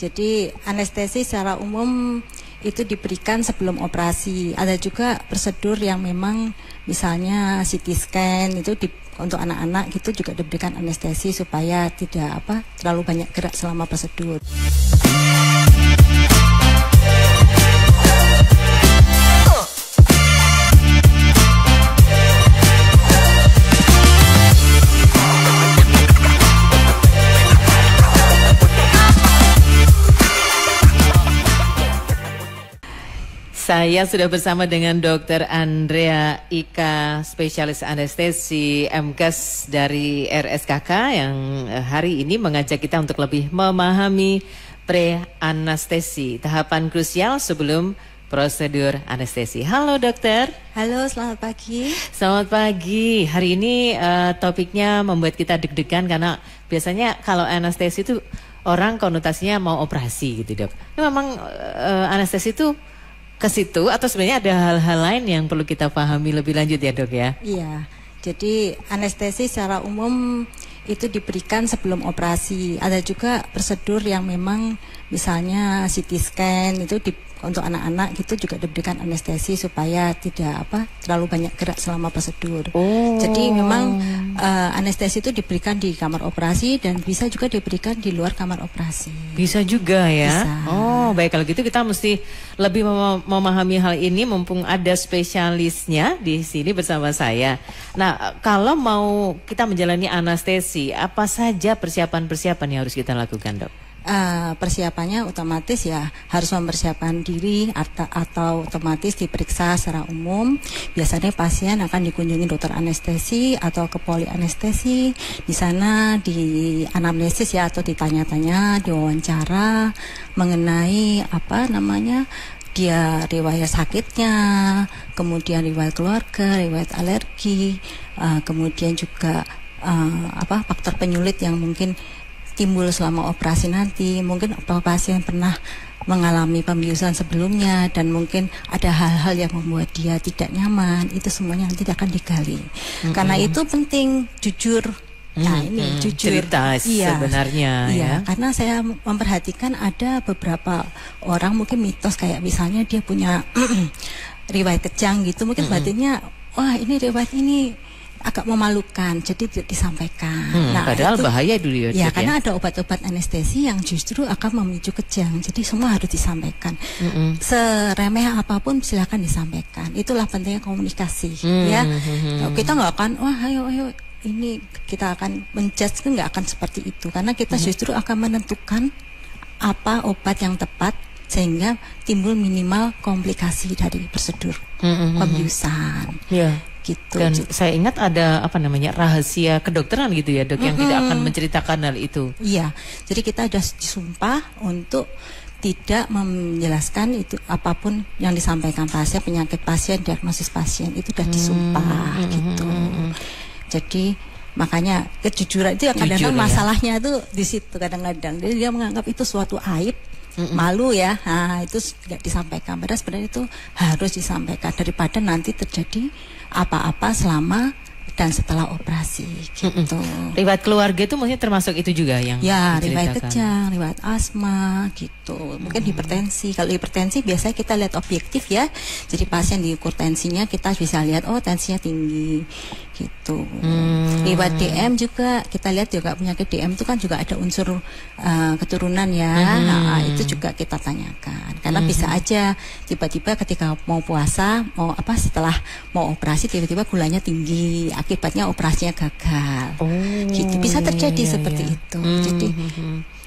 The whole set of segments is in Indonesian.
Jadi anestesi secara umum itu diberikan sebelum operasi. Ada juga prosedur yang memang misalnya CT scan itu untuk anak-anak gitu juga diberikan anestesi supaya tidak terlalu banyak gerak selama prosedur. Saya sudah bersama dengan Dr. Andrea Ika, spesialis anestesi MKes dari RSKK yang hari ini mengajak kita untuk lebih memahami pre-anestesi, tahapan krusial sebelum prosedur anestesi. Halo dokter. Halo, selamat pagi. Selamat pagi. Hari ini topiknya membuat kita deg-degan karena biasanya kalau anestesi itu orang konotasinya mau operasi gitu dok. Ini memang anestesi itu ke situ atau sebenarnya ada hal-hal lain yang perlu kita pahami lebih lanjut ya dok ya? Iya, jadi anestesi secara umum itu diberikan sebelum operasi. Ada juga prosedur yang memang misalnya CT scan itu untuk anak-anak gitu juga diberikan anestesi supaya tidak terlalu banyak gerak selama prosedur. Jadi memang anestesi itu diberikan di kamar operasi dan bisa juga diberikan di luar kamar operasi. Bisa juga ya. Bisa. Oh baik, kalau gitu kita mesti lebih memahami hal ini mumpung ada spesialisnya di sini bersama saya. Nah kalau mau kita menjalani anestesi, apa saja persiapan-persiapan yang harus kita lakukan dok? Persiapannya otomatis ya harus mempersiapkan diri atau otomatis diperiksa secara umum. Biasanya pasien akan dikunjungi dokter anestesi atau ke poli anestesi. Di sana di anamnesis ya atau ditanya-tanya, diwawancara mengenai dia riwayat sakitnya, kemudian riwayat keluarga, riwayat alergi, kemudian juga faktor penyulit yang mungkin timbul selama operasi nanti. Mungkin pasien pernah mengalami pembiusan sebelumnya dan mungkin ada hal-hal yang membuat dia tidak nyaman. Itu semuanya nanti akan digali. Karena itu penting jujur. Nah ini jujur cerita sebenarnya ya. Karena saya memperhatikan ada beberapa orang mungkin mitos kayak misalnya dia punya riwayat kejang gitu. Mungkin batinnya wah ini riwayat ini agak memalukan, jadi tidak disampaikan. Padahal itu bahaya dulu ya. Karena ada obat-obat anestesi yang justru akan memicu kejang. Jadi semua harus disampaikan. Seremeh apapun silakan disampaikan. Itulah pentingnya komunikasi. Ya, kita nggak akan ayo ini kita akan menjudge, nggak akan seperti itu. Karena kita justru akan menentukan apa obat yang tepat sehingga timbul minimal komplikasi dari prosedur pembiusan. Gitu. Dan saya ingat ada rahasia kedokteran gitu ya dok, yang tidak akan menceritakan hal itu. Iya, jadi kita sudah disumpah untuk tidak menjelaskan itu apapun yang disampaikan pasien, penyakit pasien, diagnosis pasien itu sudah disumpah gitu. Jadi makanya kejujuran itu kadang-kadang masalahnya tuh di situ kadang-kadang. Jadi dia menganggap itu suatu aib. Malu ya, itu tidak disampaikan. Padahal sebenarnya itu harus disampaikan daripada nanti terjadi apa-apa selama dan setelah operasi gitu. Riwayat keluarga itu maksudnya termasuk itu juga yang riwayat kejang, riwayat asma gitu. Mungkin hipertensi. Kalau hipertensi biasanya kita lihat objektif ya. Jadi pasien diukur tensinya kita bisa lihat tensinya tinggi gitu. Riwayat DM juga kita lihat juga penyakit DM itu kan juga ada unsur keturunan ya. Itu juga kita tanyakan. Karena bisa aja tiba-tiba ketika mau puasa, setelah mau operasi tiba-tiba gulanya tinggi. Akibatnya operasinya gagal. Gitu bisa terjadi seperti itu. Jadi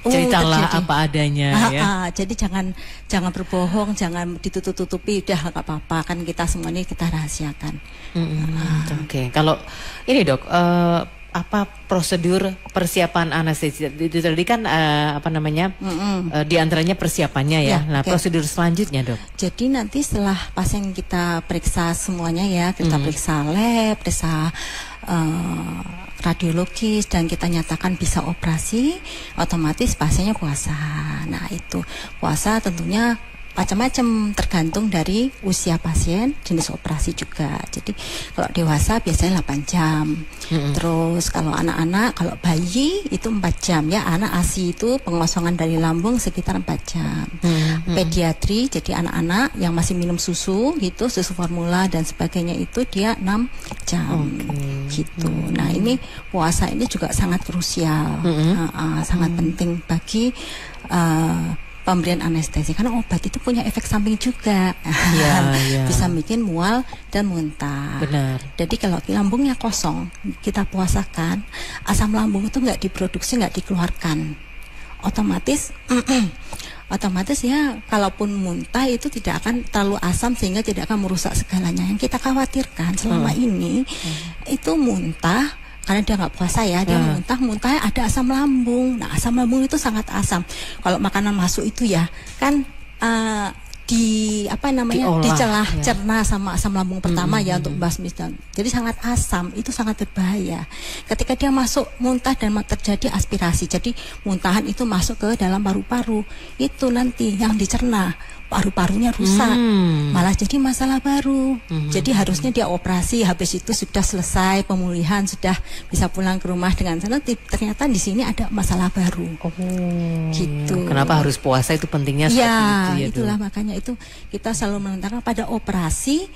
ceritalah apa adanya ya. Jadi jangan berbohong, jangan ditutup-tutupi, udah nggak apa-apa, kan kita semua ini kita rahasiakan. Oke. Kalau ini dok, apa prosedur persiapan anestesi itu tadi kan di antaranya persiapannya ya. Prosedur selanjutnya dok. Jadi nanti setelah pasien kita periksa semuanya ya, kita periksa lab, periksa radiologis dan kita nyatakan bisa operasi, otomatis pasiennya puasa. Nah itu puasa tentunya macam-macam tergantung dari usia pasien, jenis operasi juga. Jadi kalau dewasa biasanya 8 jam. Terus kalau anak-anak, kalau bayi itu 4 jam ya. Anak ASI itu pengosongan dari lambung sekitar 4 jam. Pediatri, jadi anak-anak yang masih minum susu gitu, susu formula dan sebagainya itu dia 6 jam gitu. Nah, ini puasa ini juga sangat krusial. Sangat penting bagi pemberian anestesi karena obat itu punya efek samping juga, bisa bikin mual dan muntah. Benar. Jadi kalau lambungnya kosong, kita puasakan, asam lambung itu nggak diproduksi, nggak dikeluarkan, otomatis ya, kalaupun muntah itu tidak akan terlalu asam sehingga tidak akan merusak segalanya. Yang kita khawatirkan selama ini itu muntah. Karena dia nggak puasa ya, dia muntahnya ada asam lambung. Nah, asam lambung itu sangat asam. Kalau makanan masuk itu ya, kan dicelah cerna sama asam lambung pertama ya untuk basmi. Jadi sangat asam, itu sangat berbahaya. Ketika dia masuk muntah dan terjadi aspirasi, jadi muntahan itu masuk ke dalam paru-paru, itu nanti yang dicerna paru-parunya rusak, malah jadi masalah baru. Jadi harusnya dia operasi, habis itu sudah selesai pemulihan, sudah bisa pulang ke rumah dengan senang. Ternyata di sini ada masalah baru. Gitu. Kenapa harus puasa itu pentingnya seperti itu ya? Itulah makanya itu kita selalu menentangkan pada operasi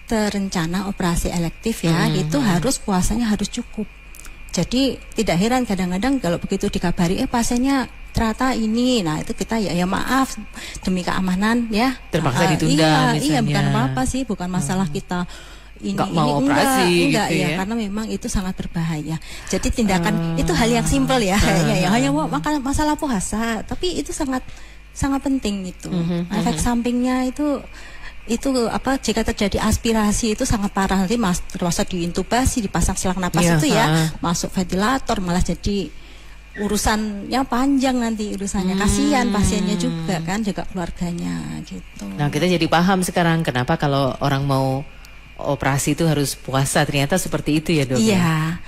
terencana, operasi elektif ya, itu harus puasanya harus cukup. Jadi tidak heran kadang-kadang kalau begitu dikabari pasiennya ternyata ini, nah itu kita ya maaf demi keamanan ya terpaksa ditunda misalnya. Iya, bukan apa-apa sih, bukan masalah kita nggak mau operasi enggak gitu ya, karena memang itu sangat berbahaya. Jadi tindakan itu hal yang simpel ya kayaknya ya, hanya masalah puasa, tapi itu sangat penting itu. Efek sampingnya itu jika terjadi aspirasi itu sangat parah, nanti terpaksa diintubasi, dipasang selang napas itu ya, masuk ventilator, malah jadi urusannya panjang nanti urusannya. Kasihan pasiennya juga kan, juga keluarganya gitu. Nah, kita jadi paham sekarang kenapa kalau orang mau operasi itu harus puasa, ternyata seperti itu ya dok. Iya.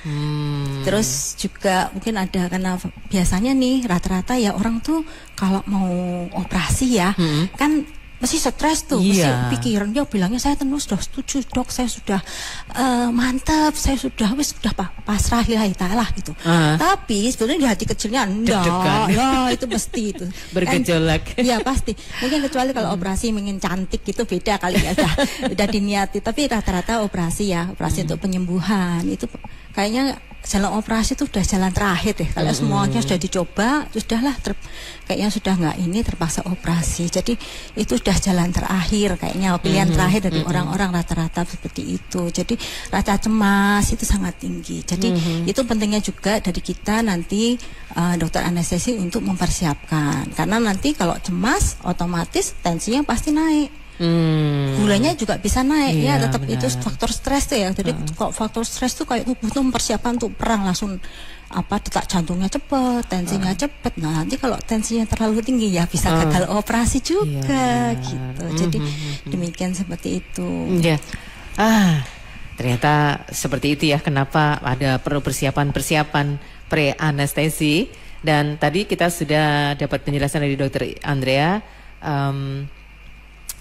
Terus juga mungkin ada karena biasanya nih rata-rata ya orang tuh kalau mau operasi ya kan mesti stres tuh, mesti pikirannya bilangnya saya sudah setuju dok, saya sudah mantap, saya sudah pasrah lillahi ta'ala gitu. Tapi sebenarnya di hati kecilnya enggak, ya itu pasti itu bergejolak. Iya pasti. Mungkin kecuali kalau operasi ingin cantik gitu beda kali ya, udah diniati. Tapi rata-rata operasi untuk penyembuhan itu kayaknya jalan operasi itu sudah jalan terakhir deh. Kalau semuanya sudah dicoba, sudahlah kayaknya sudah nggak ini, terpaksa operasi. Jadi itu sudah jalan terakhir kayaknya, pilihan terakhir dari orang-orang rata-rata seperti itu. Jadi rasa cemas itu sangat tinggi. Jadi itu pentingnya juga dari kita nanti dokter anestesi untuk mempersiapkan. Karena nanti kalau cemas otomatis tensinya pasti naik. Gulanya juga bisa naik ya, tetap benar. Itu faktor stres tuh ya. Jadi kalau faktor stres tuh kayak tubuh tuh mempersiapkan untuk perang, langsung detak jantungnya cepet, tensinya cepet. Nah nanti kalau tensinya terlalu tinggi ya bisa gagal operasi juga gitu. Jadi demikian seperti itu. Ternyata seperti itu ya, kenapa ada perlu persiapan pre-anestesi. Dan tadi kita sudah dapat penjelasan dari Dokter Andrea.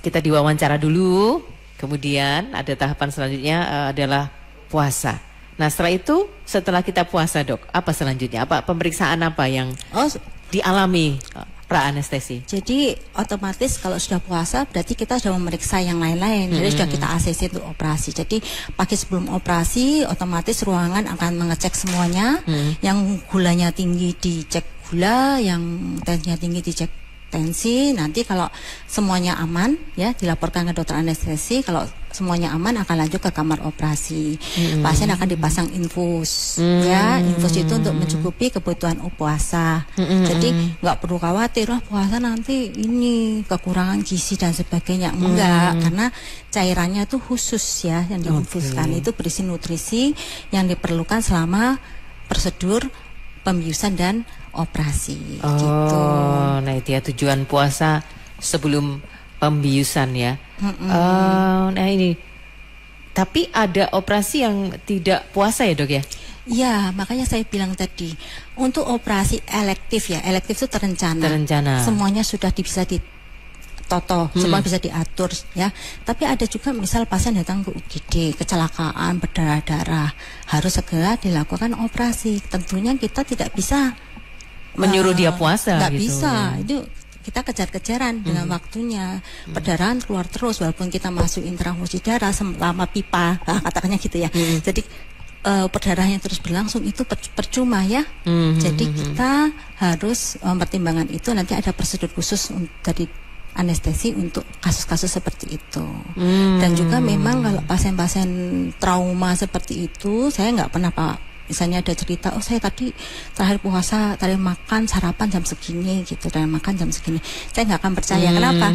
Kita diwawancara dulu, kemudian ada tahapan selanjutnya adalah puasa. Nah setelah kita puasa dok, apa selanjutnya? Apa pemeriksaan apa yang dialami pra-anestesi? Jadi otomatis kalau sudah puasa berarti kita sudah memeriksa yang lain-lain. Jadi sudah kita ACC untuk operasi. Jadi pagi sebelum operasi otomatis ruangan akan mengecek semuanya. Yang gulanya tinggi dicek gula, yang tensinya tinggi dicek tensi. Nanti kalau semuanya aman ya dilaporkan ke dokter anestesi. Kalau semuanya aman akan lanjut ke kamar operasi. Pasien akan dipasang infus ya. Infus itu untuk mencukupi kebutuhan puasa. Jadi nggak perlu khawatir puasa nanti ini kekurangan gizi dan sebagainya. Enggak, karena cairannya itu khusus ya yang diinfuskan. Itu berisi nutrisi yang diperlukan selama prosedur pembiusan dan operasi. Gitu. Nah itu ya tujuan puasa sebelum pembiusan ya. Nah ini, tapi ada operasi yang tidak puasa ya dok ya? Ya, makanya saya bilang tadi untuk operasi elektif ya, elektif itu terencana. Semuanya sudah bisa toto, semua bisa diatur ya. Tapi ada juga misal pasien datang ke UGD, kecelakaan, berdarah-darah, harus segera dilakukan operasi. Tentunya kita tidak bisa menyuruh dia puasa nggak gitu. bisa, itu kita kejar-kejaran dengan waktunya. Perdarahan keluar terus walaupun kita masuk intrafusi darah selama pipa, katakannya gitu ya. Jadi perdarahannya terus berlangsung itu percuma ya. Jadi kita harus mempertimbangkan itu, nanti ada prosedur khusus dari anestesi untuk kasus-kasus seperti itu. Dan juga memang kalau pasien-pasien trauma seperti itu, saya nggak pernah misalnya ada cerita, oh saya tadi terakhir puasa, terakhir makan sarapan jam segini gitu, dan makan jam segini. Saya nggak akan percaya. Kenapa?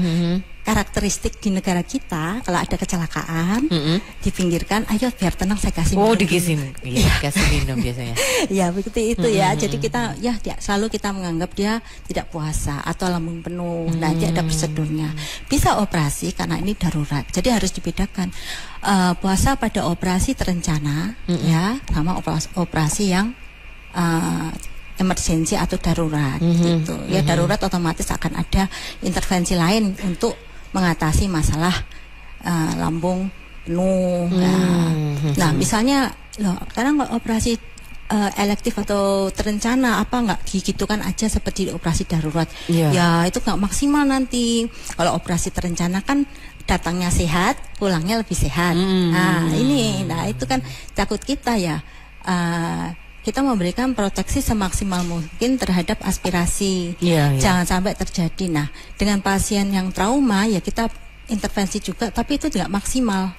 Karakteristik di negara kita, kalau ada kecelakaan, dipinggirkan, ayo biar tenang saya kasih minum. Oh, dikasih, iya, kasih minum biasanya. Ya begitu itu ya. Jadi kita selalu kita menganggap dia tidak puasa atau lambung penuh. Nanti ada prosedurnya. Bisa operasi karena ini darurat. Jadi harus dibedakan puasa pada operasi terencana ya, sama operasi yang emergensi atau darurat gitu. Ya darurat otomatis akan ada intervensi lain untuk mengatasi masalah lambung penuh. Nah, misalnya sekarang operasi elektif atau terencana apa nggak digitukan aja seperti operasi darurat. Ya itu nggak maksimal nanti. Kalau operasi terencana kan datangnya sehat, pulangnya lebih sehat. Nah itu kan takut kita ya. Kita memberikan proteksi semaksimal mungkin terhadap aspirasi. Jangan sampai terjadi. Nah, dengan pasien yang trauma ya kita intervensi juga, tapi itu tidak maksimal.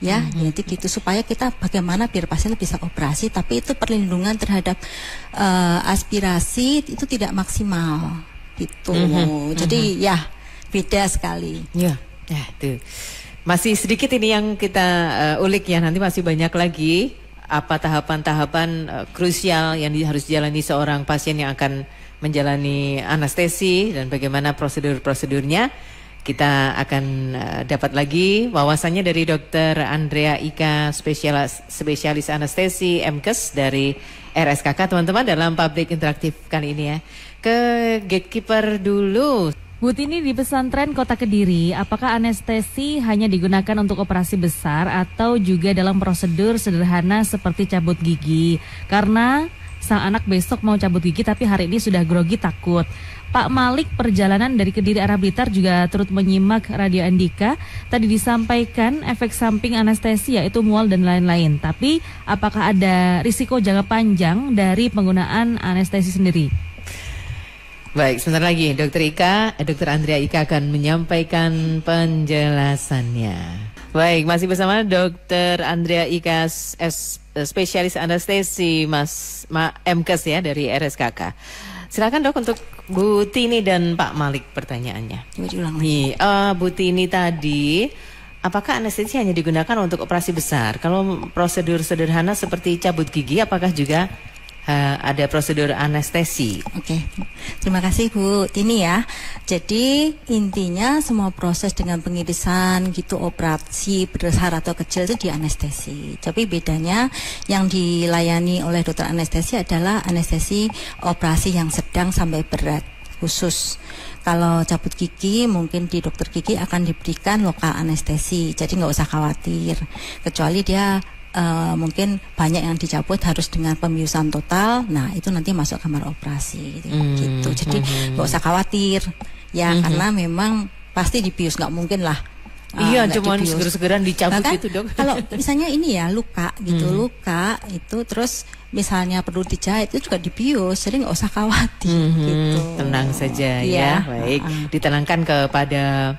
Ya, jadi gitu supaya kita bagaimana biar pasien bisa operasi, tapi itu perlindungan terhadap aspirasi itu tidak maksimal. Gitu. Jadi ya beda sekali. Ya, tuh. Masih sedikit ini yang kita ulik ya, nanti masih banyak lagi. Apa tahapan-tahapan krusial yang harus dijalani seorang pasien yang akan menjalani anestesi dan bagaimana prosedur-prosedurnya. Kita akan dapat lagi wawasannya dari Dr. Andrea Ika, spesialis anestesi MKes dari RSKK, teman-teman, dalam public interaktif kali ini ya. Ke gatekeeper dulu. Bu Tini, di pesantren Kota Kediri, apakah anestesi hanya digunakan untuk operasi besar atau juga dalam prosedur sederhana seperti cabut gigi? Karena sang anak besok mau cabut gigi tapi hari ini sudah grogi takut. Pak Malik perjalanan dari Kediri arah Blitar juga turut menyimak Radio Andika. Tadi disampaikan efek samping anestesi yaitu mual dan lain-lain. Tapi apakah ada risiko jangka panjang dari penggunaan anestesi sendiri? Baik, sebentar lagi Dr. Andrea Ika akan menyampaikan penjelasannya. Baik, masih bersama Dr. Andrea Ika, spesialis anestesi MKes ya dari RSKK. Silakan Dok untuk Bu Tini dan Pak Malik pertanyaannya. Bu Tini tadi, apakah anestesi hanya digunakan untuk operasi besar? Kalau prosedur sederhana seperti cabut gigi, apakah juga ada prosedur anestesi? Oke, terima kasih Bu Tini ya. Jadi intinya semua proses dengan pengirisan gitu, operasi besar atau kecil itu di anestesi. Tapi bedanya yang dilayani oleh dokter anestesi adalah anestesi operasi yang sedang sampai berat khusus. Kalau cabut gigi mungkin di dokter gigi akan diberikan lokal anestesi, jadi nggak usah khawatir. Kecuali dia mungkin banyak yang dicabut harus dengan pembiusan total. Nah itu nanti masuk kamar operasi gitu. Jadi nggak usah khawatir ya, karena memang pasti dibius, nggak mungkin lah. Iya, cuma seger-segeran dicabut bahkan, gitu Dok. Kalau misalnya ini ya luka gitu, luka itu terus misalnya perlu dijahit itu juga dibius, jadi nggak usah khawatir gitu. Tenang saja ya. Baik, ditenangkan kepada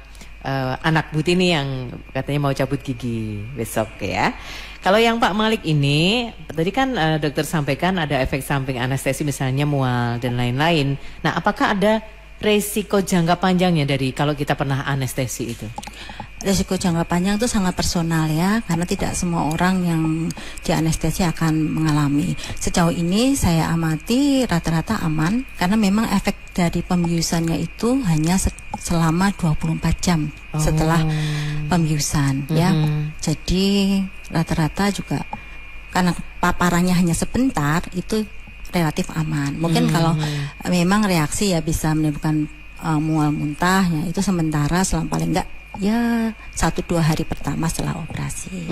anak Bu Tini yang katanya mau cabut gigi besok ya. Kalau yang Pak Malik ini, tadi kan dokter sampaikan ada efek samping anestesi misalnya mual dan lain-lain. Nah, apakah ada resiko jangka panjangnya dari kalau kita pernah anestesi itu? Resiko jangka panjang itu sangat personal ya, karena tidak semua orang yang dianestesi akan mengalami. Sejauh ini saya amati rata-rata aman, karena memang efek dari pembiusannya itu hanya selama 24 jam setelah pembiusan ya. Jadi rata-rata juga karena paparannya hanya sebentar itu relatif aman. Mungkin kalau memang reaksi ya bisa menimbulkan mual muntah, ya itu sementara selama paling enggak ya 1-2 hari pertama setelah operasi.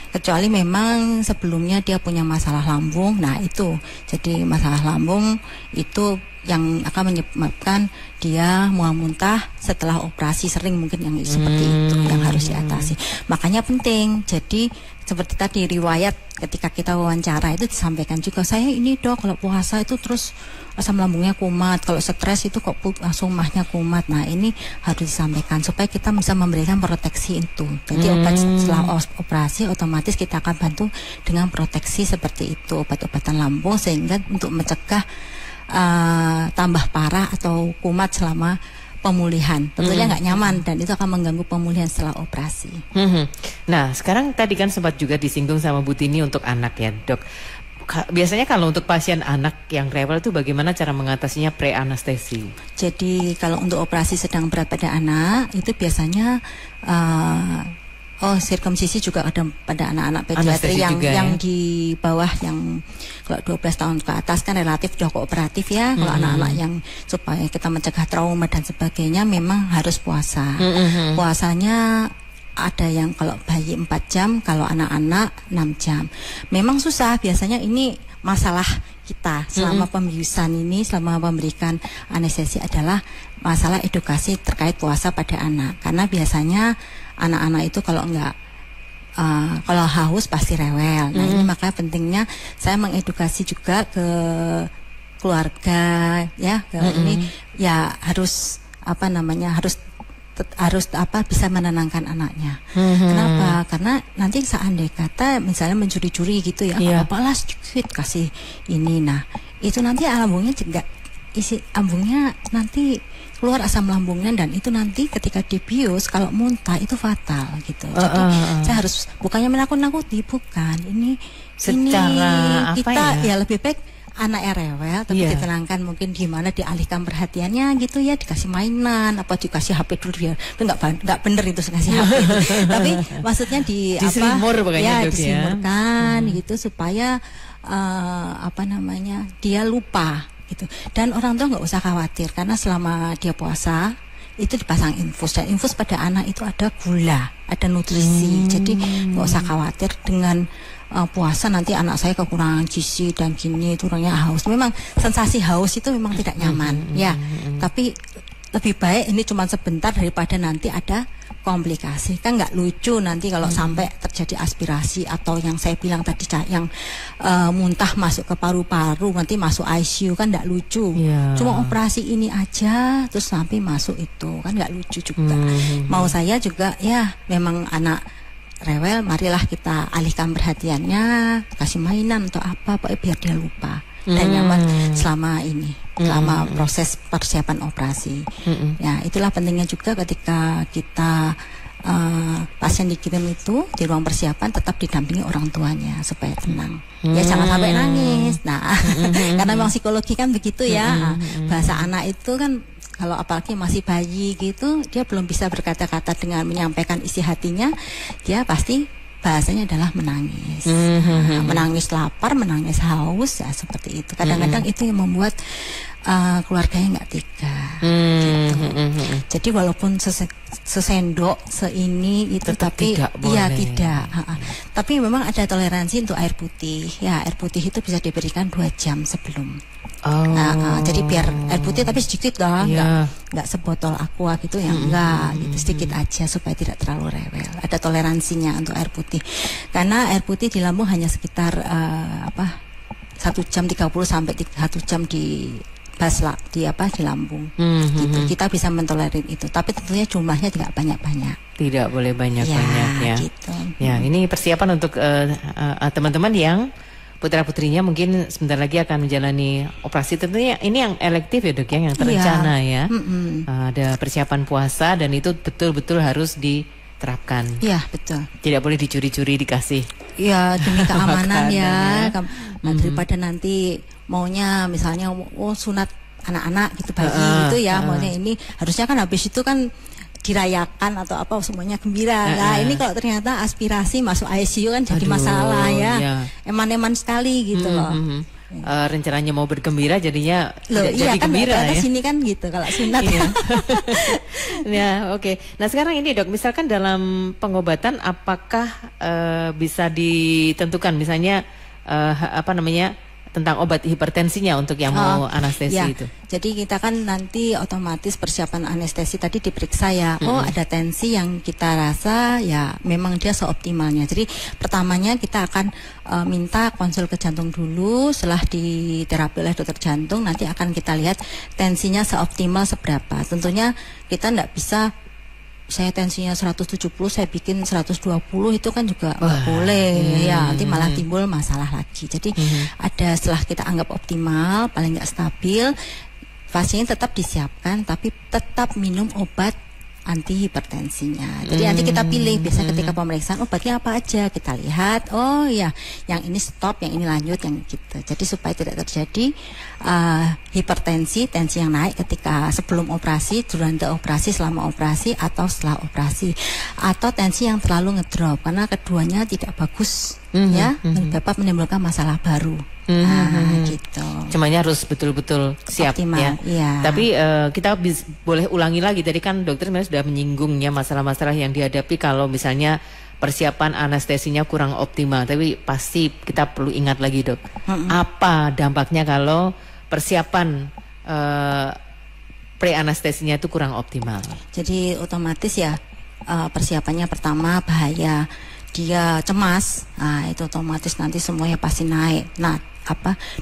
Kecuali memang sebelumnya dia punya masalah lambung, nah itu jadi masalah lambung itu yang akan menyebabkan dia mual muntah setelah operasi, sering mungkin yang seperti itu yang harus diatasi. Makanya penting, jadi seperti tadi riwayat ketika kita wawancara itu disampaikan juga, saya ini dok kalau puasa itu terus asam lambungnya kumat, kalau stres itu kok langsung mahnya kumat. Nah ini harus disampaikan supaya kita bisa memberikan proteksi itu. Jadi obat setelah operasi otomatis kita akan bantu dengan proteksi seperti itu, obat-obatan lambung sehingga untuk mencegah tambah parah atau kumat selama pemulihan. Tentunya nggak nyaman dan itu akan mengganggu pemulihan setelah operasi. Nah sekarang tadi kan sempat juga disinggung sama Bu Tini untuk anak ya dok. Biasanya kalau untuk pasien anak yang rewel itu bagaimana cara mengatasinya pre-anestesi? Jadi kalau untuk operasi sedang berat pada anak itu biasanya sirkumsisi juga ada pada anak-anak pediatri yang di bawah, yang kalau 12 tahun ke atas kan relatif sudah kooperatif ya. Kalau anak-anak yang supaya kita mencegah trauma dan sebagainya memang harus puasa. Puasanya ada yang kalau bayi 4 jam, kalau anak-anak 6 jam. Memang susah, biasanya ini masalah kita selama pembiusan ini, selama memberikan anestesi adalah masalah edukasi terkait puasa pada anak. Karena biasanya anak-anak itu kalau kalau haus pasti rewel. Nah ini makanya pentingnya saya mengedukasi juga ke keluarga ya, ini ya harus harus bisa menenangkan anaknya. Kenapa? Karena nanti seandainya kata misalnya mencuri-curi gitu ya, apalah sedikit kasih ini, nah itu nanti lambungnya juga isi lambungnya nanti keluar asam lambungnya, dan itu nanti ketika dibius kalau muntah itu fatal gitu. Jadi saya harus bukannya menakut-nakuti, bukan. Ini secara kita ya lebih baik anaknya rewel tapi ditenangkan, mungkin gimana dialihkan perhatiannya gitu ya, dikasih mainan apa dikasih HP dulu ya. Itu nggak bener itu kasih HP itu. Tapi maksudnya diselimurkan gitu supaya dia lupa gitu. Dan orang tua nggak usah khawatir karena selama dia puasa itu dipasang infus, dan infus pada anak itu ada gula, ada nutrisi. Jadi nggak usah khawatir dengan puasa nanti anak saya kekurangan gizi dan gini, itu orangnya haus. Memang sensasi haus itu memang tidak nyaman ya, tapi lebih baik ini cuma sebentar daripada nanti ada komplikasi. Kan nggak lucu nanti kalau sampai terjadi aspirasi atau yang saya bilang tadi yang muntah masuk ke paru-paru, nanti masuk ICU, kan nggak lucu. Cuma operasi ini aja terus sampai masuk itu kan nggak lucu juga. Mau saya juga ya memang anak rewel, marilah kita alihkan perhatiannya, kasih mainan atau apa, pokoknya biar dia lupa dan nyaman selama ini, selama proses persiapan operasi. Ya itulah pentingnya juga ketika kita pasien dikirim itu di ruang persiapan tetap didampingi orang tuanya supaya tenang. Ya jangan sampai nangis. Nah karena memang psikologi kan begitu ya. Bahasa anak itu kan kalau apalagi masih bayi gitu, dia belum bisa berkata-kata dengan menyampaikan isi hatinya, dia pasti bahasanya adalah menangis. Menangis lapar, menangis haus, ya seperti itu. Kadang-kadang itu yang membuat keluarganya nggak tega. Gitu. Jadi walaupun sesendok seini itu, tetap tapi tidak. Tapi memang ada toleransi untuk air putih. Ya air putih itu bisa diberikan 2 jam sebelum. Jadi biar air putih tapi sedikit dong, nggak sebotol aqua gitu ya, enggak gitu, sedikit aja supaya tidak terlalu rewel. Ada toleransinya untuk air putih, karena air putih di lambung hanya sekitar 1 jam 30 sampai 1 jam di di lambung. Gitu. Kita bisa mentolerir itu, tapi tentunya jumlahnya tidak banyak-banyak. Tidak boleh banyak-banyak ya. Gitu. Ya, ini persiapan untuk teman-teman yang putra-putrinya mungkin sebentar lagi akan menjalani operasi. Tentunya ini yang elektif ya dok ya, yang terencana ya. Ada persiapan puasa dan itu betul-betul harus diterapkan. Iya betul. Tidak boleh dicuri-curi dikasih. Iya demi keamanan ya. Daripada nanti maunya misalnya sunat anak-anak gitu bayi gitu ya, maunya ini harusnya kan habis itu kan dirayakan atau apa semuanya gembira. Nah ini kalau ternyata aspirasi masuk ICU kan jadi masalah ya. Eman-eman sekali gitu loh. rencananya mau bergembira jadinya tidak jadi kan, gembira ya. Sini kan gitu kalau sunat. Ya, oke. Nah sekarang ini dok, misalkan dalam pengobatan apakah bisa ditentukan misalnya tentang obat hipertensinya untuk yang mau anestesi itu? Jadi kita kan nanti otomatis persiapan anestesi tadi diperiksa ya. Oh ada tensi yang kita rasa ya memang dia seoptimalnya. Jadi pertamanya kita akan minta konsul ke jantung dulu. Setelah diterapi oleh dokter jantung nanti akan kita lihat tensinya seoptimal seberapa. Tentunya kita tidak bisa saya tensinya 170 saya bikin 120 itu kan juga nggak boleh ya, nanti malah timbul masalah lagi. Jadi ada setelah kita anggap optimal paling nggak stabil, pasien tetap disiapkan tapi tetap minum obat anti hipertensinya. Jadi nanti kita pilih, biasa ketika pemeriksaan obatnya apa aja kita lihat. Oh ya, yang ini stop, yang ini lanjut, yang gitu. Jadi supaya tidak terjadi hipertensi, tensi yang naik ketika sebelum operasi, durante operasi, selama operasi, atau setelah operasi, atau tensi yang terlalu ngedrop karena keduanya tidak bagus, dapat menimbulkan masalah baru. Gitu. Cumanya harus betul-betul siap optimal, ya. Tapi kita boleh ulangi lagi. Tadi kan dokter sebenarnya sudah menyinggungnya masalah-masalah yang dihadapi kalau misalnya persiapan anestesinya kurang optimal. Tapi pasti kita perlu ingat lagi dok, apa dampaknya kalau persiapan pre-anestesinya itu kurang optimal. Jadi otomatis ya persiapannya pertama bahaya. Dia cemas, nah itu otomatis nanti semuanya pasti naik. Nah,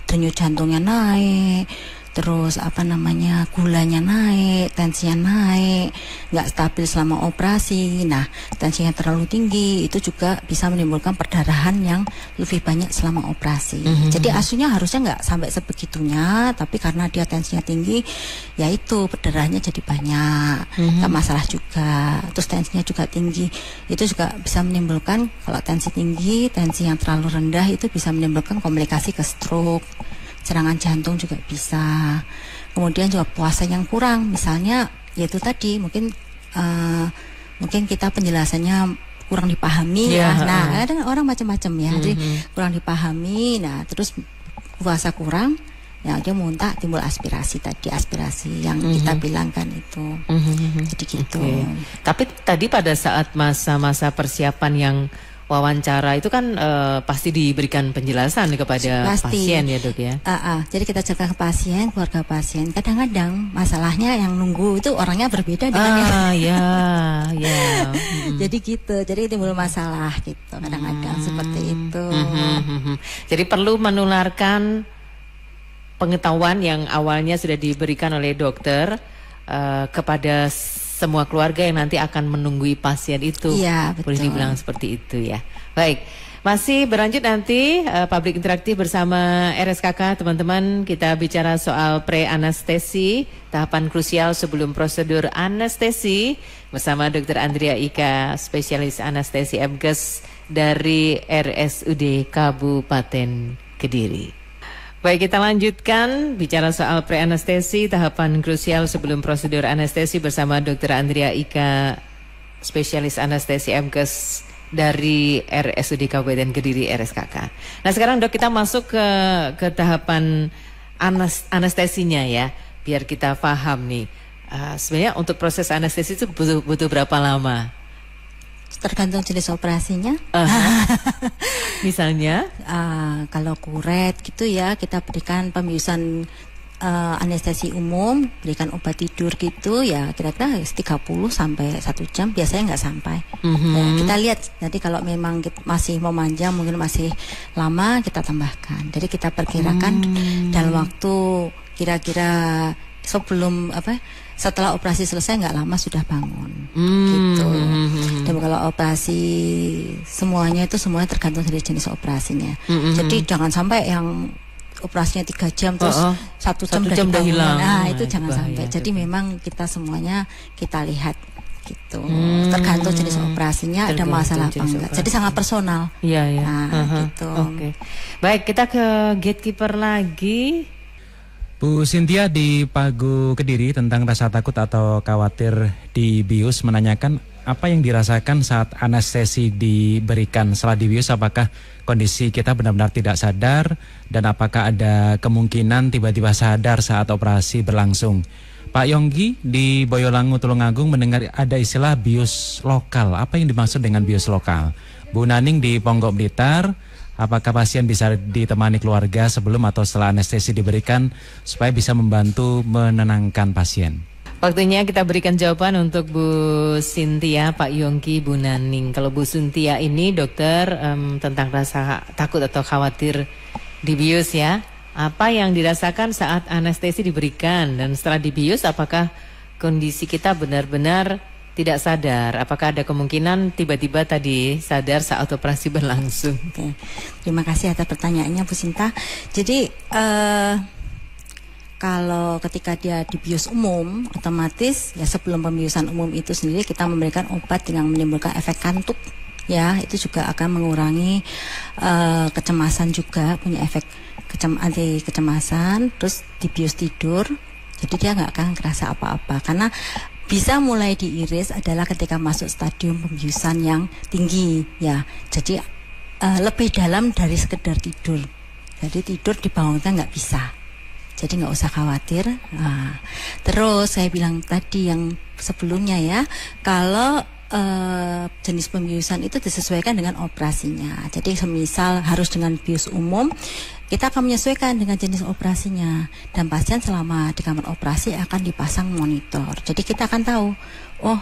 denyut jantungnya naik, terus gulanya naik, tensinya naik, nggak stabil selama operasi. Nah, tensinya terlalu tinggi itu juga bisa menimbulkan perdarahan yang lebih banyak selama operasi. Jadi aslinya harusnya nggak sampai sebegitunya, tapi karena dia tensinya tinggi, ya itu perdarahannya jadi banyak. Nggak masalah juga. Terus tensinya juga tinggi, itu juga bisa menimbulkan, kalau tensi tinggi, tensi yang terlalu rendah itu bisa menimbulkan komplikasi ke stroke. Serangan jantung juga bisa. Kemudian juga puasa yang kurang, misalnya yaitu tadi mungkin kita penjelasannya kurang dipahami ya. Nah, ada orang macam-macam ya. Jadi kurang dipahami. Nah, terus puasa kurang, ya dia muntah, timbul aspirasi yang kita bilangkan itu. Jadi gitu. Tapi tadi pada saat masa-masa persiapan yang wawancara itu kan pasti diberikan penjelasan kepada pasien ya dok ya. Jadi kita cegah ke pasien, keluarga pasien. Kadang-kadang masalahnya yang nunggu itu orangnya berbeda dengan Jadi gitu. Jadi timbul masalah gitu. Kadang-kadang seperti itu. Jadi perlu menularkan pengetahuan yang awalnya sudah diberikan oleh dokter kepada semua keluarga yang nanti akan menunggui pasien itu. Iya, betul. Boleh dibilang seperti itu ya. Baik, masih berlanjut nanti publik interaktif bersama RSKK teman-teman. Kita bicara soal pre-anestesi, tahapan krusial sebelum prosedur anestesi bersama Dr. Andrea Ika, spesialis anestesi MKes dari RSUD Kabupaten Kediri. Baik, kita lanjutkan bicara soal pre-anestesi, tahapan krusial sebelum prosedur anestesi bersama Dr. Andrea Ika, spesialis anestesi MKes dari RSUD Kabupaten Kediri RSKK. Nah sekarang dok, kita masuk ke tahapan anestesinya ya, biar kita paham nih. Sebenarnya untuk proses anestesi itu butuh berapa lama? Tergantung jenis operasinya. Misalnya kalau kuret gitu ya, kita berikan pembiusan anestesi umum, berikan obat tidur gitu ya, kira-kira 30 sampai 1 jam, biasanya nggak sampai. Kita lihat nanti kalau memang masih memanjang, mungkin masih lama, kita tambahkan. Jadi kita perkirakan dalam waktu kira-kira setelah operasi selesai nggak lama sudah bangun gitu. Dan kalau operasi semuanya tergantung dari jenis operasinya. Jadi jangan sampai yang operasinya 3 jam terus 1 jam udah hilang. Nah itu jangan sampai. Jadi memang kita semuanya kita lihat gitu. Tergantung jenis operasinya, ada masalah apa enggak. Jadi sangat personal. Gitu. Baik, kita ke gatekeeper lagi. Bu Cynthia di Pagu Kediri tentang rasa takut atau khawatir dibius menanyakan apa yang dirasakan saat anestesi diberikan setelah dibius? Apakah kondisi kita benar-benar tidak sadar dan apakah ada kemungkinan tiba-tiba sadar saat operasi berlangsung? Pak Yonggi di Boyolangu Tulungagung mendengar ada istilah bius lokal. Apa yang dimaksud dengan bius lokal? Bu Naning di Ponggok Blitar, apakah pasien bisa ditemani keluarga sebelum atau setelah anestesi diberikan supaya bisa membantu menenangkan pasien? Waktunya kita berikan jawaban untuk Bu Sintia, Pak Yongki, Bu Naning. Kalau Bu Sintia ini dokter tentang rasa takut atau khawatir dibius ya. Apa yang dirasakan saat anestesi diberikan dan setelah dibius, apakah kondisi kita benar-benar tidak sadar? Apakah ada kemungkinan tiba-tiba tadi sadar saat operasi berlangsung? Oke. Terima kasih atas pertanyaannya Bu Sinta. Jadi kalau ketika dia dibius umum, otomatis ya sebelum pembiusan umum itu sendiri kita memberikan obat yang menimbulkan efek kantuk. Ya, itu juga akan mengurangi kecemasan juga, punya efek anti kecemasan. Terus dibius tidur, jadi dia nggak akan kerasa apa-apa karena bisa mulai diiris adalah ketika masuk stadium pembiusan yang tinggi ya. Jadi lebih dalam dari sekedar tidur. Jadi tidur dibangunkan nggak bisa. Jadi nggak usah khawatir. Nah, terus saya bilang tadi yang sebelumnya ya, kalau jenis pembiusan itu disesuaikan dengan operasinya. Jadi semisal harus dengan bius umum, kita akan menyesuaikan dengan jenis operasinya. Dan pasien selama di kamar operasi akan dipasang monitor. Jadi kita akan tahu, oh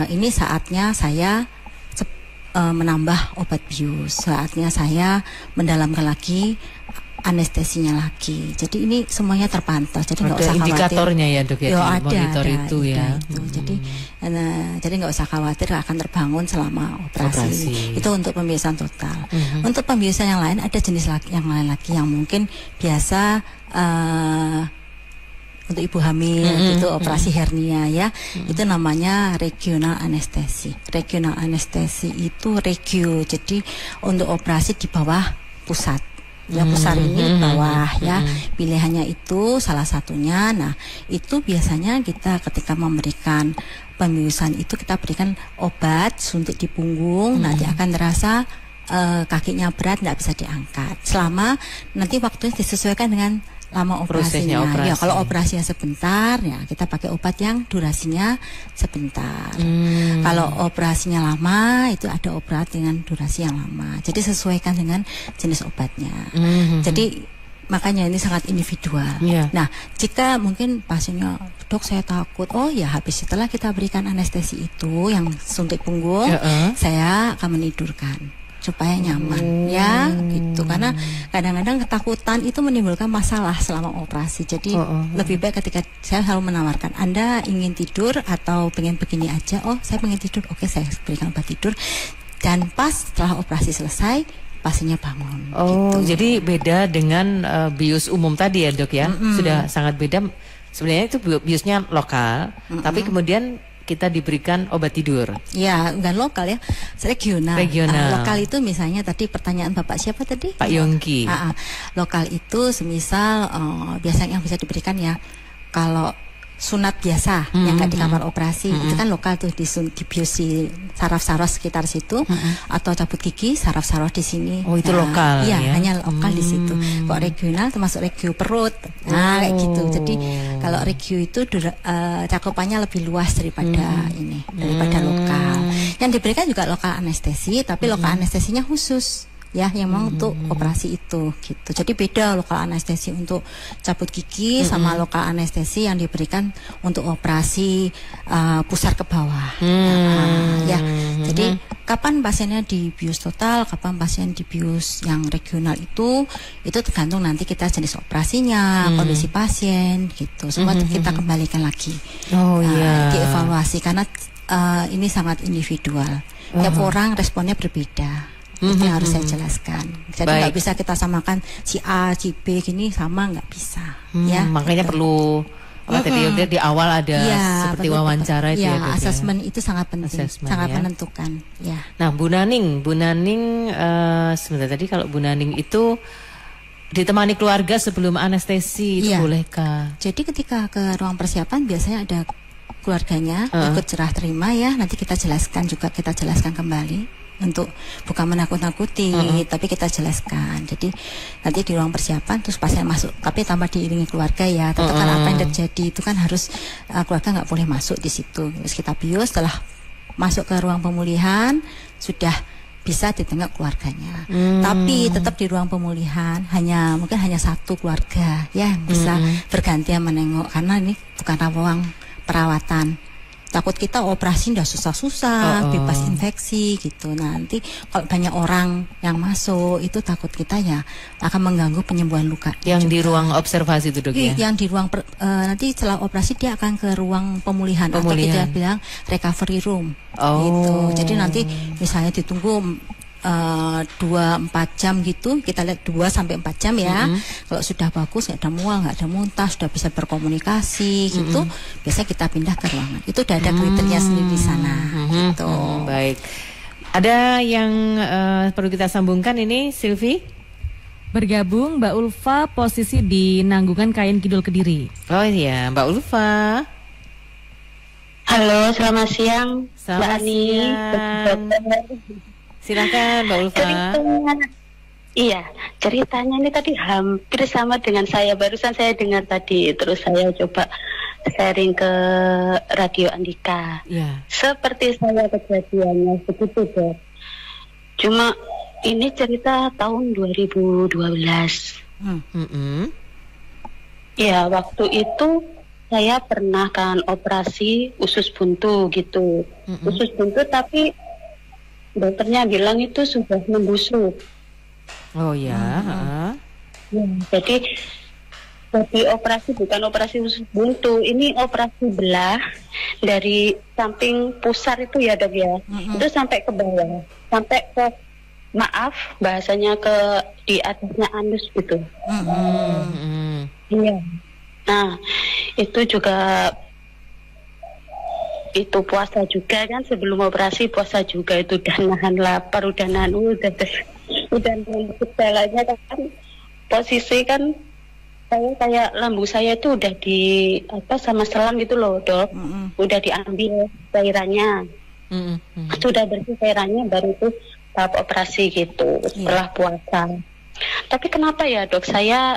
ini saatnya saya menambah obat bius, saatnya saya mendalamkan lagi anestesinya lagi. Jadi ini semuanya terpantau. Jadi nggak usah khawatir. Indikatornya ya dok ya, ada, monitor itu ya. Itu. Jadi nggak usah khawatir akan terbangun selama operasi. Itu untuk pembiusan total. Untuk pembiusan yang lain ada jenis yang lain lagi yang mungkin biasa untuk ibu hamil itu operasi hernia ya. Itu namanya regional anestesi. Regional anestesi itu regio. Jadi untuk operasi di bawah pusat. Ya, pusar ini bawah ya, pilihannya itu salah satunya. Nah itu biasanya kita ketika memberikan pembiusan itu kita berikan obat suntik di punggung. Nanti akan terasa kakinya berat, nggak bisa diangkat selama nanti waktunya disesuaikan dengan lama operasinya. Ya kalau operasinya sebentar ya kita pakai obat yang durasinya sebentar. Kalau operasinya lama itu ada obat dengan durasi yang lama. Jadi sesuaikan dengan jenis obatnya. Jadi makanya ini sangat individual. Nah jika mungkin pasiennya, dok saya takut, oh ya habis setelah kita berikan anestesi itu yang suntik punggung, saya akan menidurkan supaya nyaman ya gitu, karena kadang-kadang ketakutan itu menimbulkan masalah selama operasi. Jadi lebih baik ketika saya selalu menawarkan, Anda ingin tidur atau pengen begini aja, oh saya pengen tidur, oke saya berikan obat tidur, dan pas setelah operasi selesai pasiennya bangun. Gitu. Jadi beda dengan bius umum tadi ya dok ya, sudah sangat beda. Sebenarnya itu biusnya lokal, tapi kemudian kita diberikan obat tidur. Ya, bukan lokal ya, regional. Lokal itu misalnya tadi pertanyaan Bapak siapa tadi? Pak Yongki. Lokal itu semisal biasanya yang bisa diberikan ya kalau sunat biasa yang nggak di kamar operasi itu kan lokal tuh, dibius di saraf-saraf sekitar situ, atau cabut gigi saraf-saraf di sini. Oh itu lokal ya? Ya, hanya lokal di situ. Kok regional termasuk regio perut, kayak gitu. Jadi kalau regio itu cakupannya lebih luas daripada ini, daripada lokal. Yang diberikan juga lokal anestesi, tapi lokal anestesinya khusus. Ya, yang memang untuk operasi itu gitu. Jadi beda lokal anestesi untuk cabut gigi sama lokal anestesi yang diberikan untuk operasi pusar ke bawah. Ya, jadi kapan pasiennya dibius total, kapan pasien dibius yang regional itu tergantung nanti kita jenis operasinya, kondisi pasien gitu. Semua kita kembalikan lagi. Dievaluasi karena ini sangat individual. Tiap orang responnya berbeda. Itu yang harus saya jelaskan. Jadi nggak bisa kita samakan si A, si B gini sama, nggak bisa. Ya. Makanya perlu tadi di awal ada seperti wawancara itu ya. Asesmen itu sangat penting, sangat menentukan. Ya. Nah, Bu Naning sebentar tadi kalau Bu Naning itu ditemani keluarga sebelum anestesi itu bolehkah? Jadi ketika ke ruang persiapan biasanya ada keluarganya ikut serah terima ya. Nanti kita jelaskan kembali. Untuk bukan menakut-nakuti, tapi kita jelaskan. Jadi nanti di ruang persiapan terus pasien masuk, tapi tanpa diiringi keluarga ya. Tentu kan apa yang terjadi itu kan harus keluarga nggak boleh masuk di situ. Terus kita bius, setelah masuk ke ruang pemulihan sudah bisa ditengok keluarganya. Tapi tetap di ruang pemulihan mungkin hanya satu keluarga ya yang bisa bergantian menengok, karena ini bukan ruang perawatan. Takut kita operasi udah susah-susah, bebas infeksi gitu. Nanti kalau banyak orang yang masuk itu takut kita ya akan mengganggu penyembuhan luka. Yang juga di ruang observasi itu dok ya? Yang di ruang nanti setelah operasi dia akan ke ruang pemulihan. Atau kita bilang recovery room. Gitu. Jadi nanti misalnya ditunggu 2-4 jam gitu, kita lihat 2-4 jam ya. Kalau sudah bagus, nggak ada mual, nggak ada muntah, sudah bisa berkomunikasi gitu, biasanya kita pindah ke ruangan. Itu udah ada kriteria sendiri di sana gitu. Baik. Ada yang perlu kita sambungkan ini, Silvi? Bergabung Mbak Ulfa, posisi di Nanggungan Kayen Kidul Kediri. Oh iya, Mbak Ulfa. Halo, selamat siang. Selamat siang. Silakan Mbak Ulfa. Ceritanya ini tadi hampir sama dengan saya. Barusan saya dengar tadi, terus saya coba sharing ke Radio Andika. Seperti saya kejadiannya begitu dok. Cuma ini cerita tahun 2012. Ya, waktu itu saya pernah kan operasi usus buntu gitu. Usus buntu tapi dokternya bilang itu sudah membusuk. Oh ya. Jadi operasi bukan operasi usus buntu, ini operasi belah dari samping pusar itu ya dok ya. Itu sampai ke bawah, sampai ke bahasanya ke di atasnya anus gitu. Iya. Nah itu juga. Itu puasa juga kan, sebelum operasi puasa juga, itu udah nahan lapar, udah nahan gejalanya kan, posisi kan saya kayak lambu saya itu udah di sama selang gitu loh dok, udah diambil cairannya, sudah bersih cairannya, baru itu tahap operasi gitu setelah puasa. Tapi kenapa ya dok, saya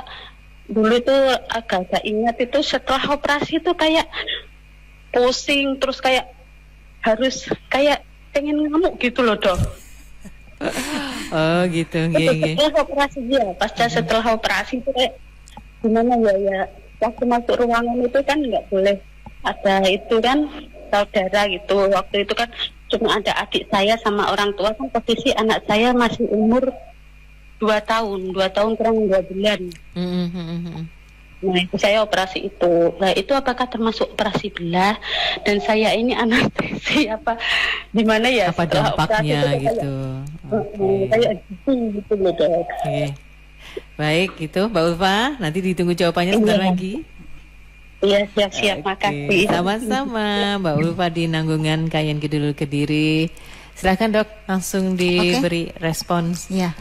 dulu itu agak ingat itu setelah operasi itu kayak pusing, terus kayak harus kayak pengen ngamuk gitu loh dok. Oh gitu. Setelah operasi setelah operasi itu kayak gimana ya waktu masuk ruangan itu kan nggak boleh ada itu kan saudara gitu. Waktu itu kan cuma ada adik saya sama orang tua, kan posisi anak saya masih umur 2 tahun kurang 2 bulan. Nah itu saya operasi itu. Nah itu apakah termasuk operasi belah? Dan saya ini anestesi apa gimana ya? Apa dampaknya gitu? Kayak gitu loh dok. Baik itu Mbak Ulfa, nanti ditunggu jawabannya sebentar lagi. Iya siap-siap, makasih. Sama-sama Mbak Ulfa di Nanggungan Kayen Kidul Kediri. Silakan dok, langsung diberi respons. Iya.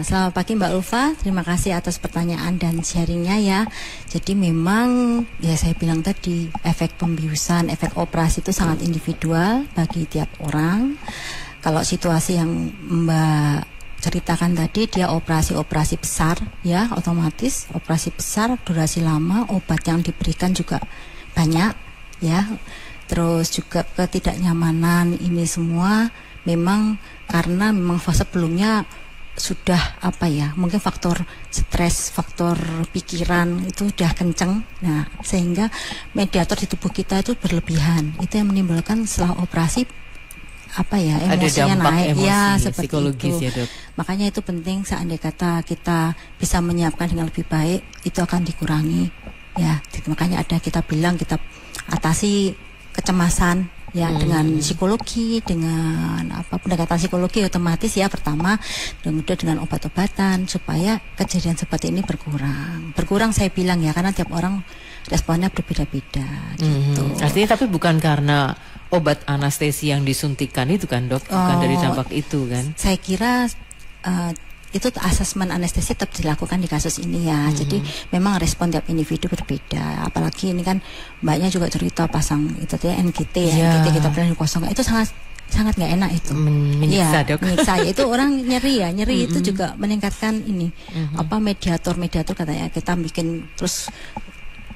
Selamat pagi Mbak Ulfa, terima kasih atas pertanyaan dan sharingnya ya. Jadi memang ya saya bilang tadi, efek pembiusan, efek operasi itu sangat individual bagi tiap orang. Kalau situasi yang Mbak ceritakan tadi, dia operasi besar ya, otomatis operasi besar, durasi lama, obat yang diberikan juga banyak ya. Terus juga ketidaknyamanan, ini semua memang karena memang fase sebelumnya sudah mungkin faktor stres, faktor pikiran itu udah kenceng. Nah sehingga mediator di tubuh kita itu berlebihan, itu yang menimbulkan setelah operasi emosinya naik ya, seperti psikologis itu ya, dok. Makanya itu penting, seandainya kata kita bisa menyiapkan dengan lebih baik, itu akan dikurangi ya. Makanya kita bilang kita atasi kecemasan ya dengan psikologi, dengan pendekatan psikologi otomatis ya pertama, kemudian dengan obat-obatan supaya kejadian seperti ini berkurang saya bilang ya, karena tiap orang responnya berbeda-beda gitu. Artinya tapi bukan karena obat anestesi yang disuntikan itu kan dok, bukan dari dampak itu kan? Saya kira itu asesmen anestesi tetap dilakukan di kasus ini ya. Jadi memang respon tiap individu berbeda. Apalagi ini kan mbaknya juga cerita pasang itu ya NGT ya, NGT kita bilang kosong itu sangat nggak enak itu. Menyiksa dok. Menyiksa itu orang nyeri itu juga meningkatkan ini mediator katanya kita bikin terus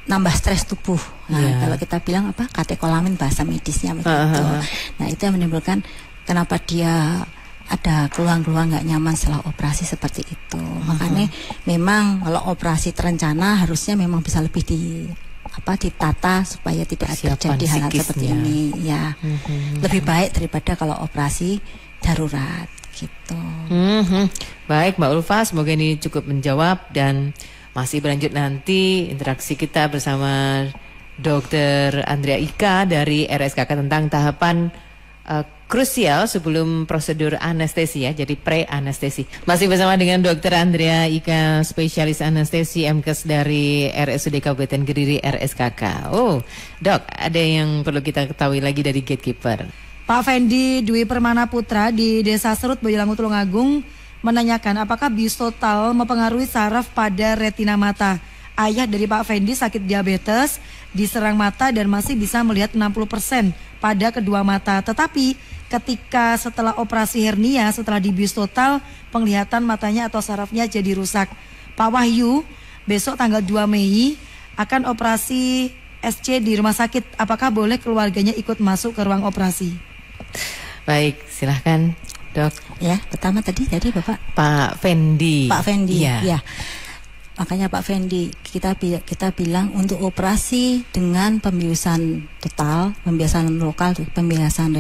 nambah stres tubuh. Nah kalau kita bilang katekolamin bahasa medisnya begitu. Nah itu yang menimbulkan kenapa dia ada keluhan-keluhan nggak nyaman setelah operasi seperti itu. Makanya memang kalau operasi terencana harusnya memang bisa lebih ditata supaya tidak terjadi hal-hal seperti ini ya. Lebih baik daripada kalau operasi darurat gitu. Baik Mbak Ulfa, semoga ini cukup menjawab dan masih berlanjut nanti interaksi kita bersama Dr. Andrea Ika dari RSKK tentang tahapan krusial sebelum prosedur anestesi ya, jadi pre-anestesi. Masih bersama dengan Dr. Andrea Ika, spesialis anestesi MKes dari RSUD Kabupaten Kediri RSKK. Oh, dok, ada yang perlu kita ketahui lagi dari gatekeeper. Pak Fendi Dwi Permana Putra di Desa Serut, Bojolangu, Tulungagung menanyakan apakah bius total mempengaruhi saraf pada retina mata. Ayah dari Pak Fendi sakit diabetes, diserang mata dan masih bisa melihat 60% pada kedua mata. Tetapi ketika setelah operasi hernia, setelah dibius total, penglihatan matanya atau sarafnya jadi rusak. Pak Wahyu, besok tanggal 2 Mei akan operasi SC di rumah sakit. Apakah boleh keluarganya ikut masuk ke ruang operasi? Baik, silahkan dok. Ya, pertama tadi Bapak Pak Fendi. Pak Fendi, ya. Makanya Pak Fendi, kita bilang untuk operasi dengan pembiusan total, pembiusan lokal, pembiusan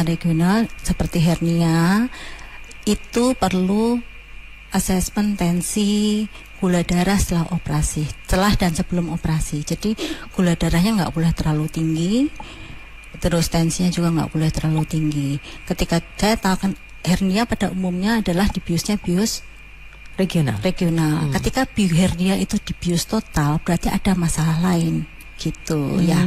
regional seperti hernia itu perlu asesmen tensi, gula darah setelah operasi, setelah dan sebelum operasi. Jadi gula darahnya nggak boleh terlalu tinggi, terus tensinya juga nggak boleh terlalu tinggi. Ketika saya tahu kan hernia pada umumnya adalah dibiusnya bius regional. Ketika hernia itu dibius total, berarti ada masalah lain gitu ya.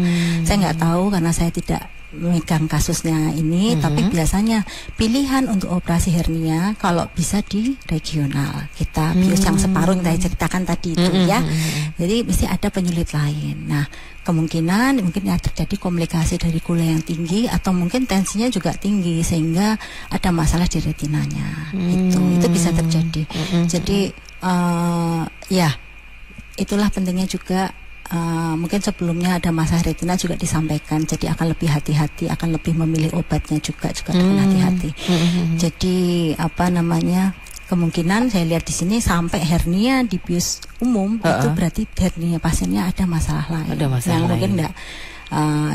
Saya nggak tahu karena saya tidak memegang kasusnya ini, tapi biasanya pilihan untuk operasi hernia kalau bisa di regional kita bius yang separuh yang saya ceritakan tadi itu ya. Jadi mesti ada penyulit lain. Nah kemungkinan mungkin terjadi komplikasi dari gula yang tinggi atau mungkin tensinya juga tinggi sehingga ada masalah di retinanya. Itu bisa terjadi. Jadi ya itulah pentingnya juga. Mungkin sebelumnya ada masalah retina juga disampaikan, jadi akan lebih hati-hati, akan lebih memilih obatnya juga dengan hati-hati. Jadi kemungkinan saya lihat di sini sampai hernia di bius umum itu berarti hernia pasiennya ada masalah lain, yang mungkin enggak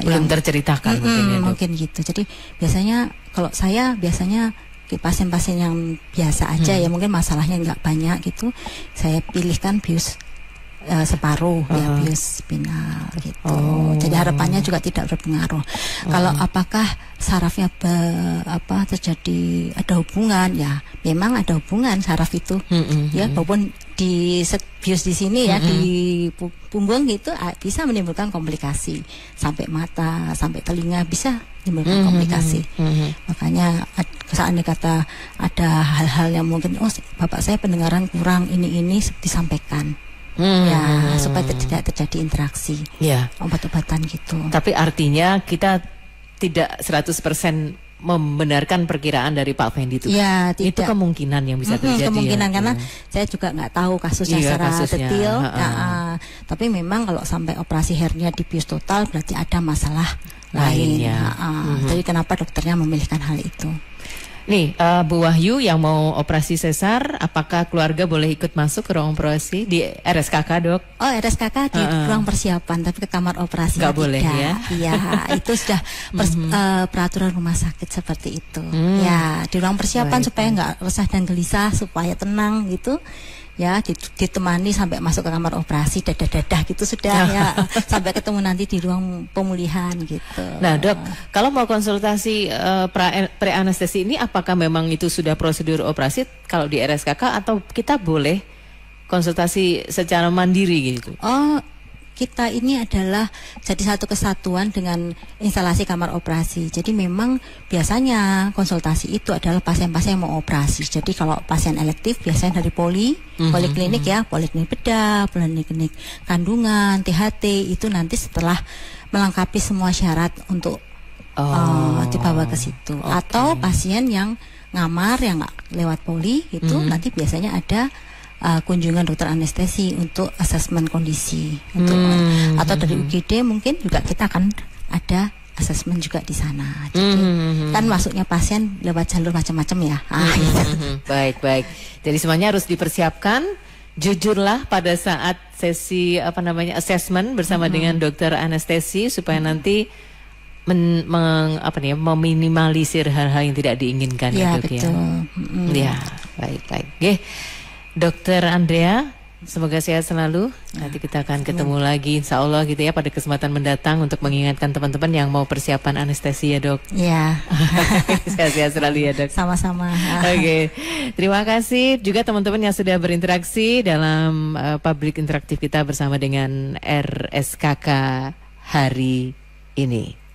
belum terceritakan mungkin gitu. Jadi biasanya kalau saya pasien-pasien yang biasa aja ya mungkin masalahnya nggak banyak gitu, saya pilihkan bius separuh ya bius spinal gitu. Jadi harapannya juga tidak berpengaruh. Kalau apakah sarafnya terjadi ada hubungan ya, memang ada hubungan saraf itu ya, walaupun di bius di sini ya di punggung gitu bisa menimbulkan komplikasi sampai mata, sampai telinga bisa menimbulkan komplikasi. Makanya seandainya kata ada hal-hal yang mungkin bapak saya pendengaran kurang ini disampaikan. Ya supaya tidak terjadi interaksi obat-obatan gitu. Tapi artinya kita tidak 100% membenarkan perkiraan dari Pak Fendi itu. Ya, tidak. Itu kemungkinan yang bisa terjadi. Kemungkinan karena saya juga nggak tahu kasusnya secara detail. Tapi memang kalau sampai operasi hernia di bius total berarti ada masalah lain. Jadi kenapa dokternya memilihkan hal itu? Nih, Bu Wahyu yang mau operasi sesar, apakah keluarga boleh ikut masuk ke ruang operasi di RSKK, dok? Oh, RSKK di ruang persiapan, tapi ke kamar operasi nggak boleh ya? Iya, itu sudah peraturan rumah sakit seperti itu. Ya, di ruang persiapan supaya nggak resah dan gelisah, supaya tenang gitu. Ya, ditemani sampai masuk ke kamar operasi, dadah-dadah gitu sudah ya, sampai ketemu nanti di ruang pemulihan gitu. Nah dok, kalau mau konsultasi pre-anestesi ini apakah memang itu sudah prosedur operasi kalau di RSKK atau kita boleh konsultasi secara mandiri gitu? Oh, kita ini adalah jadi satu kesatuan dengan instalasi kamar operasi. Jadi memang biasanya konsultasi itu adalah pasien-pasien yang mau operasi. Jadi kalau pasien elektif biasanya dari poliklinik ya, poliklinik bedah, poliklinik kandungan, THT, itu nanti setelah melengkapi semua syarat untuk dibawa ke situ. Atau pasien yang ngamar yang nggak lewat poli itu nanti biasanya ada kunjungan dokter anestesi untuk asesmen kondisi untuk atau dari UGD mungkin juga kita akan ada asesmen juga di sana. Jadi kan masuknya pasien lewat jalur macam-macam ya. Baik. Jadi semuanya harus dipersiapkan. Jujurlah pada saat sesi asesmen bersama dengan dokter anestesi supaya nanti meminimalisir hal-hal yang tidak diinginkan ya, Dok ya. Ya, baik. Dokter Andrea, semoga sehat selalu. Nanti kita akan ketemu lagi insya Allah gitu ya pada kesempatan mendatang untuk mengingatkan teman-teman yang mau persiapan anestesi ya, Dok. Iya. Sehat-sehat selalu ya, Dok. Sama-sama. Oke. Terima kasih juga teman-teman yang sudah berinteraksi dalam public interaktif kita bersama dengan RSKK hari ini.